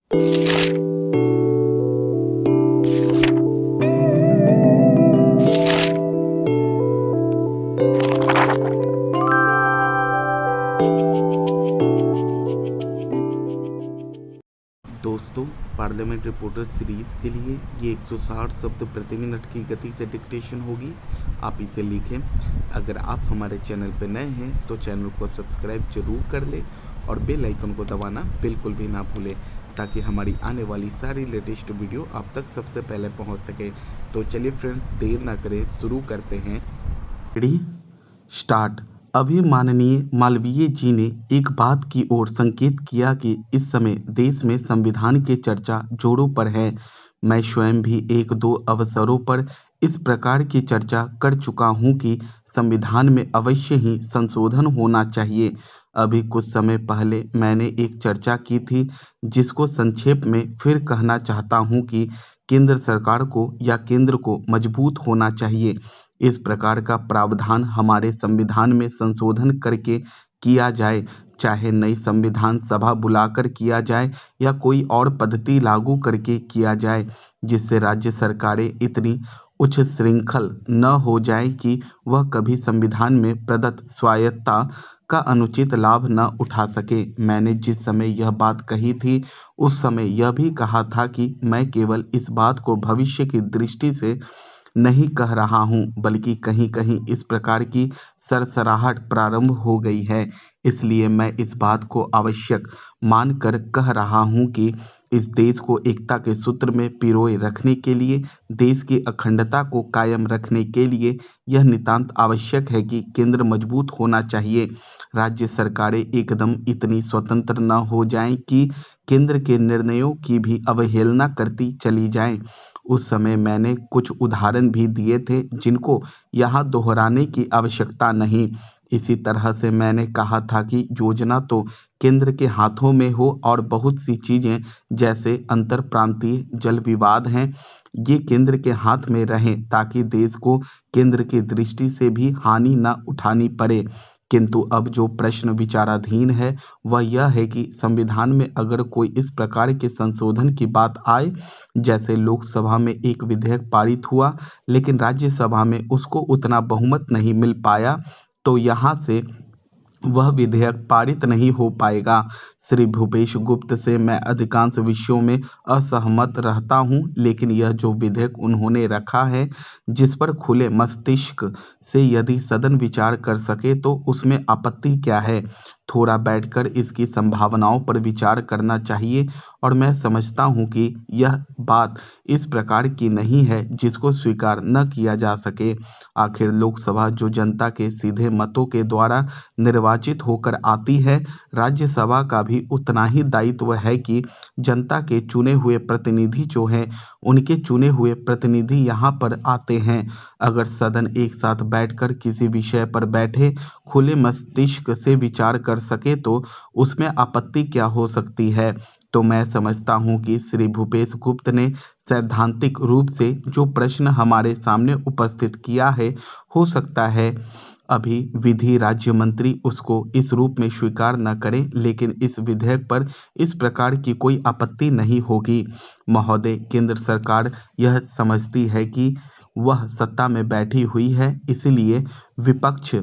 दोस्तों, parliament reporter series के लिए ये 160 शब्द प्रति मिनट की गति से डिक्टेशन होगी। आप इसे लिखें। अगर आप हमारे चैनल पर नए हैं तो चैनल को सब्सक्राइब जरूर कर लें और बेल आइकन को दबाना बिल्कुल भी ना भूलें, ताकि हमारी आने वाली सारी लेटेस्ट वीडियो आप तक सबसे पहले पहुंच सके। तो चलिए फ्रेंड्स, देर ना करें, शुरू करते हैं। Ready start. अभी माननीय मालवीय जी ने एक बात की ओर संकेत किया कि इस समय देश में संविधान की चर्चा जोरों पर है। मैं स्वयं भी एक दो अवसरों पर इस प्रकार की चर्चा कर चुका हूं कि संविधान में अवश्य ही संशोधन होना चाहिए। अभी कुछ समय पहले मैंने एक चर्चा की थी, जिसको संक्षेप में फिर कहना चाहता हूं कि केंद्र सरकार को या केंद्र को मजबूत होना चाहिए। इस प्रकार का प्रावधान हमारे संविधान में संशोधन करके किया जाए, चाहे नई संविधान सभा बुलाकर किया जाए या कोई और पद्धति लागू करके किया जाए, जिससे राज्य सरकारें इतनी उच्च श्रृंखल न हो जाए कि वह कभी संविधान में प्रदत्त स्वायत्तता का अनुचित लाभ न उठा सके। मैंने जिस समय यह बात कही थी, उस समय यह भी कहा था कि मैं केवल इस बात को भविष्य की दृष्टि से नहीं कह रहा हूं, बल्कि कहीं कहीं इस प्रकार की सरसराहट प्रारंभ हो गई है। इसलिए मैं इस बात को आवश्यक मानकर कह रहा हूं कि इस देश को एकता के सूत्र में पिरोए रखने के लिए, देश की अखंडता को कायम रखने के लिए यह नितांत आवश्यक है कि केंद्र मजबूत होना चाहिए। राज्य सरकारें एकदम इतनी स्वतंत्र न हो जाएं कि केंद्र के निर्णयों की भी अवहेलना करती चली जाएं। उस समय मैंने कुछ उदाहरण भी दिए थे, जिनको यहाँ दोहराने की आवश्यकता नहीं। इसी तरह से मैंने कहा था कि योजना तो केंद्र के हाथों में हो और बहुत सी चीजें जैसे अंतर प्रांतीय जल विवाद हैं, ये केंद्र के हाथ में रहें, ताकि देश को केंद्र की दृष्टि से भी हानि न उठानी पड़े। किंतु अब जो प्रश्न विचाराधीन है वह यह है कि संविधान में अगर कोई इस प्रकार के संशोधन की बात आए, जैसे लोकसभा में एक विधेयक पारित हुआ लेकिन राज्यसभा में उसको उतना बहुमत नहीं मिल पाया, तो यहाँ से वह विधेयक पारित नहीं हो पाएगा। श्री भूपेश गुप्त से मैं अधिकांश विषयों में असहमत रहता हूं, लेकिन यह जो विधेयक उन्होंने रखा है, जिस पर खुले मस्तिष्क से यदि सदन विचार कर सके तो उसमें आपत्ति क्या है। थोड़ा बैठकर इसकी संभावनाओं पर विचार करना चाहिए, और मैं समझता हूं कि यह बात इस प्रकार की नहीं है जिसको स्वीकार न किया जा सके। आखिर लोकसभा जो जनता के सीधे मतों के द्वारा निर्वाचित होकर आती है, राज्यसभा का भी उतना ही दायित्व है कि जनता के चुने हुए प्रतिनिधि जो हैं, उनके चुने हुए प्रतिनिधि यहाँ पर आते हैं। अगर सदन एक साथ बैठकर किसी विषय पर बैठे खुले मस्तिष्क से विचार कर सके तो उसमें आपत्ति क्या हो सकती है। तो मैं समझता हूं कि श्री भूपेश गुप्त ने सैद्धांतिक रूप से जो प्रश्न हमारे सामने उपस्थित किया है, हो सकता है अभी विधि राज्य मंत्री उसको इस रूप में स्वीकार न करें, लेकिन इस विधेयक पर इस प्रकार की कोई आपत्ति नहीं होगी। महोदय, केंद्र सरकार यह समझती है कि वह सत्ता में बैठी हुई है, इसलिए विपक्ष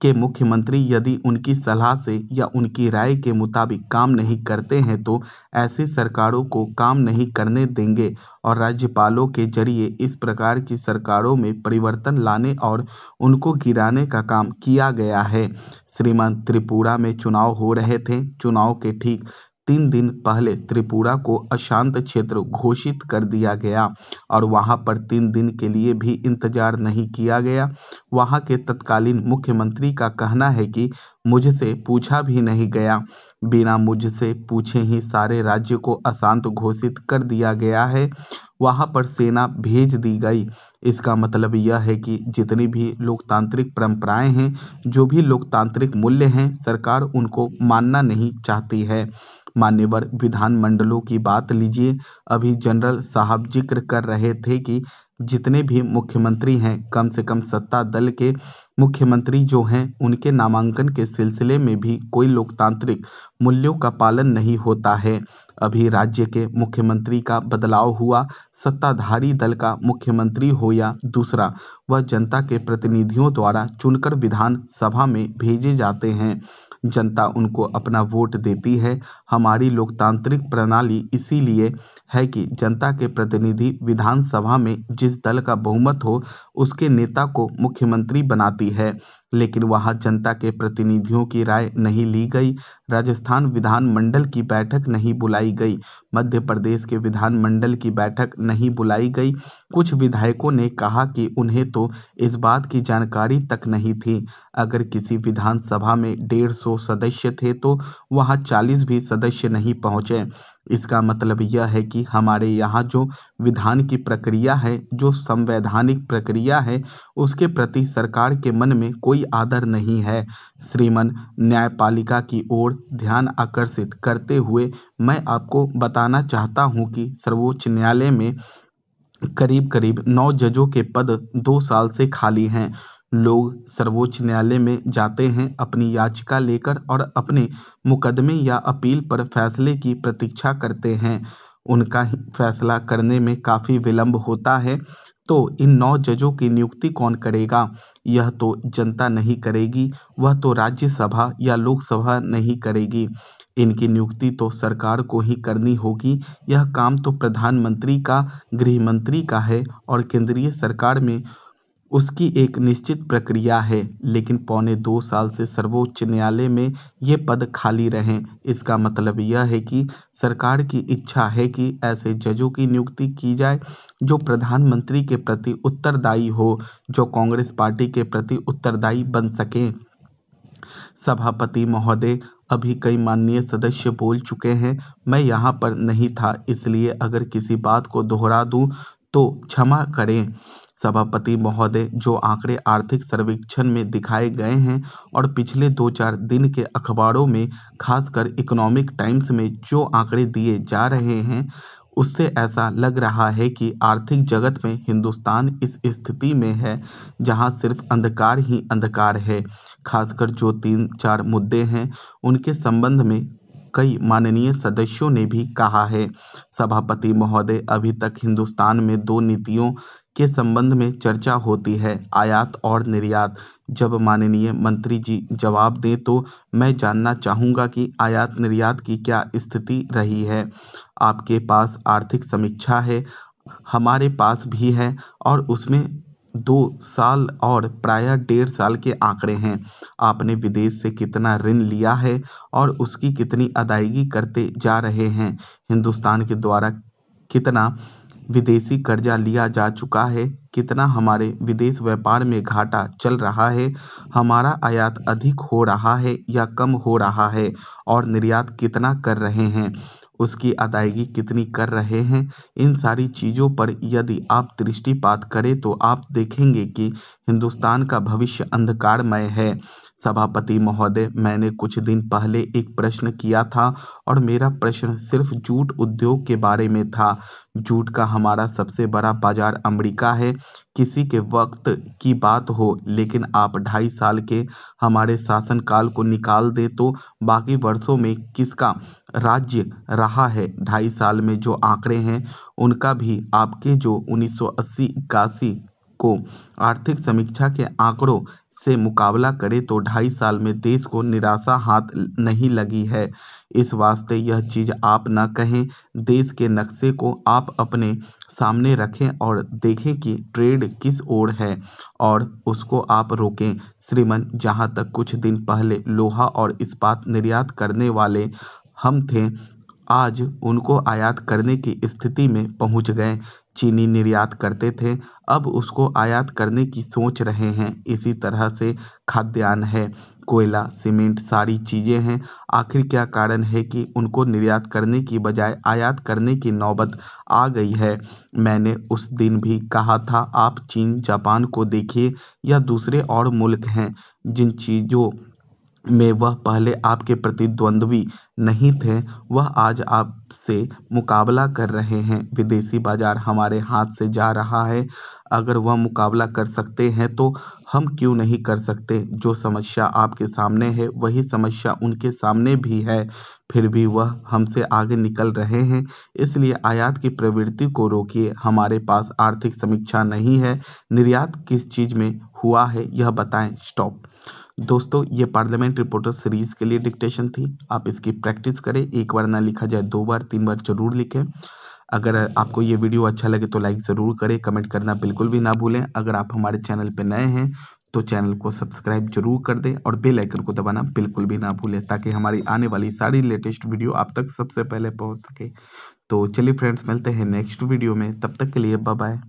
के मुख्यमंत्री यदि उनकी सलाह से या उनकी राय के मुताबिक काम नहीं करते हैं तो ऐसी सरकारों को काम नहीं करने देंगे, और राज्यपालों के जरिए इस प्रकार की सरकारों में परिवर्तन लाने और उनको गिराने का काम किया गया है। श्रीमान, त्रिपुरा में चुनाव हो रहे थे। चुनाव के ठीक 3 दिन पहले त्रिपुरा को अशांत क्षेत्र घोषित कर दिया गया और वहां पर 3 दिन के लिए भी इंतजार नहीं किया गया। वहां के तत्कालीन मुख्यमंत्री का कहना है कि मुझसे पूछा भी नहीं गया, बिना मुझसे पूछे ही सारे राज्य को अशांत घोषित कर दिया गया है। वहां पर सेना भेज दी गई। इसका मतलब यह है कि जितनी भी लोकतांत्रिक परंपराएं हैं, जो भी लोकतांत्रिक मूल्य हैं, सरकार उनको मानना नहीं चाहती है। मान्यवर विधानमंडलों की बात लीजिए। अभी जनरल साहब जिक्र कर रहे थे कि जितने भी मुख्यमंत्री हैं, कम से कम सत्ता दल के मुख्यमंत्री जो हैं, उनके नामांकन के सिलसिले में भी कोई लोकतांत्रिक मूल्यों का पालन नहीं होता है। अभी राज्य के मुख्यमंत्री का बदलाव हुआ, सत्ताधारी दल का मुख्यमंत्री हो या दूसरा, वह जनता के प्रतिनिधियों द्वारा चुनकर विधान सभा में भेजे जाते हैं। जनता उनको अपना वोट देती है। हमारी लोकतांत्रिक प्रणाली इसीलिए है कि जनता के प्रतिनिधि विधानसभा में जिस दल का बहुमत हो, उसके नेता को मुख्यमंत्री बनाती है, लेकिन वहां जनता के प्रतिनिधियों की राय नहीं ली गई। राजस्थान विधानमंडल की बैठक नहीं बुलाई गई, मध्य प्रदेश के विधानमंडल की बैठक नहीं बुलाई गई। कुछ विधायकों ने कहा कि उन्हें तो इस बात की जानकारी तक नहीं थी। अगर किसी विधानसभा में 150 सदस्य थे तो वहां 40 भी सदस्य नहीं पहुंचे। इसका मतलब यह है कि हमारे यहाँ जो विधान की प्रक्रिया है, जो संवैधानिक प्रक्रिया है, उसके प्रति सरकार के मन में कोई आदर नहीं है। श्रीमान न्यायपालिका की ओर ध्यान आकर्षित करते हुए मैं आपको बताना चाहता हूं कि सर्वोच्च न्यायालय में करीब करीब 9 जजों के पद 2 साल से खाली हैं। लोग सर्वोच्च न्यायालय में जाते हैं अपनी याचिका लेकर और अपने मुकदमे या अपील पर फैसले की प्रतीक्षा करते हैं। उनका फैसला करने में काफ़ी विलंब होता है। तो इन 9 जजों की नियुक्ति कौन करेगा? यह तो जनता नहीं करेगी, वह तो राज्यसभा या लोकसभा नहीं करेगी। इनकी नियुक्ति तो सरकार को ही करनी होगी। यह काम तो प्रधानमंत्री का, गृह मंत्री का है और केंद्रीय सरकार में उसकी एक निश्चित प्रक्रिया है। लेकिन पौने 2 साल से सर्वोच्च न्यायालय में ये पद खाली रहें, इसका मतलब यह है कि सरकार की इच्छा है कि ऐसे जजों की नियुक्ति की जाए जो प्रधानमंत्री के प्रति उत्तरदायी हो, जो कांग्रेस पार्टी के प्रति उत्तरदायी बन सकें। सभापति महोदय, अभी कई माननीय सदस्य बोल चुके हैं। मैं यहाँ पर नहीं था, इसलिए अगर किसी बात को दोहरा दूं तो क्षमा करें। सभापति महोदय, जो आंकड़े आर्थिक सर्वेक्षण में दिखाए गए हैं और पिछले 2-4 दिन के अखबारों में, खासकर इकोनॉमिक टाइम्स में जो आंकड़े दिए जा रहे हैं, उससे ऐसा लग रहा है कि आर्थिक जगत में हिंदुस्तान इस स्थिति में है जहां सिर्फ अंधकार ही अंधकार है। खासकर जो 3-4 मुद्दे हैं, उनके संबंध में कई माननीय सदस्यों ने भी कहा है। सभापति महोदय, अभी तक हिंदुस्तान में 2 नीतियों के संबंध में चर्चा होती है, आयात और निर्यात। जब माननीय मंत्री जी जवाब दें तो मैं जानना चाहूँगा कि आयात निर्यात की क्या स्थिति रही है। आपके पास आर्थिक समीक्षा है, हमारे पास भी है और उसमें 2 साल और प्रायः 1.5 साल के आंकड़े हैं। आपने विदेश से कितना ऋण लिया है और उसकी कितनी अदायगी करते जा रहे हैं। हिंदुस्तान के द्वारा कितना विदेशी कर्जा लिया जा चुका है, कितना हमारे विदेश व्यापार में घाटा चल रहा है, हमारा आयात अधिक हो रहा है या कम हो रहा है और निर्यात कितना कर रहे हैं, उसकी अदायगी कितनी कर रहे हैं। इन सारी चीज़ों पर यदि आप दृष्टिपात करें तो आप देखेंगे कि हिंदुस्तान का भविष्य अंधकारमय है। सभापति महोदय, मैंने कुछ दिन पहले एक प्रश्न किया था और मेरा प्रश्न सिर्फ जूट उद्योग के बारे में था। जूट का हमारा सबसे बड़ा बाजार अमेरिका है। किसी के वक्त की बात हो, लेकिन आप 2.5 साल के हमारे शासनकाल को निकाल दे तो बाकी वर्षों में किसका राज्य रहा है। 2.5 साल में जो आंकड़े हैं, उनका भी आपके जो 1980-81 को आर्थिक समीक्षा के आंकड़ों से मुकाबला करें तो 2.5 साल में देश को निराशा हाथ नहीं लगी है। इस वास्ते यह चीज़ आप न कहें, देश के नक्शे को आप अपने सामने रखें और देखें कि ट्रेड किस ओर है और उसको आप रोकें। श्रीमान, जहाँ तक कुछ दिन पहले लोहा और इस्पात निर्यात करने वाले हम थे, आज उनको आयात करने की स्थिति में पहुंच गए। चीनी निर्यात करते थे, अब उसको आयात करने की सोच रहे हैं। इसी तरह से खाद्यान्न है, कोयला, सीमेंट, सारी चीज़ें हैं। आखिर क्या कारण है कि उनको निर्यात करने की बजाय आयात करने की नौबत आ गई है। मैंने उस दिन भी कहा था, आप चीन, जापान को देखिए या दूसरे और मुल्क हैं जिन चीज़ों में वह पहले आपके प्रतिद्वंद्वी नहीं थे, वह आज आपसे मुकाबला कर रहे हैं। विदेशी बाजार हमारे हाथ से जा रहा है। अगर वह मुकाबला कर सकते हैं तो हम क्यों नहीं कर सकते? जो समस्या आपके सामने है वही समस्या उनके सामने भी है, फिर भी वह हमसे आगे निकल रहे हैं। इसलिए आयात की प्रवृत्ति को रोकिए। हमारे पास आर्थिक समीक्षा नहीं है। निर्यात किस चीज़ में हुआ है यह बताएं। स्टॉप। दोस्तों, ये पार्लियामेंट रिपोर्टर सीरीज के लिए डिक्टेशन थी। आप इसकी प्रैक्टिस करें। एक बार ना लिखा जाए, 2 बार 3 बार जरूर लिखें। अगर आपको ये वीडियो अच्छा लगे तो लाइक ज़रूर करें, कमेंट करना बिल्कुल भी ना भूलें। अगर आप हमारे चैनल पर नए हैं तो चैनल को सब्सक्राइब जरूर कर दें और बेल आइकन को दबाना बिल्कुल भी ना भूलें, ताकि हमारी आने वाली सारी लेटेस्ट वीडियो आप तक सबसे पहले पहुंच सके। तो चलिए फ्रेंड्स, मिलते हैं नेक्स्ट वीडियो में। तब तक के लिए बाय बाय।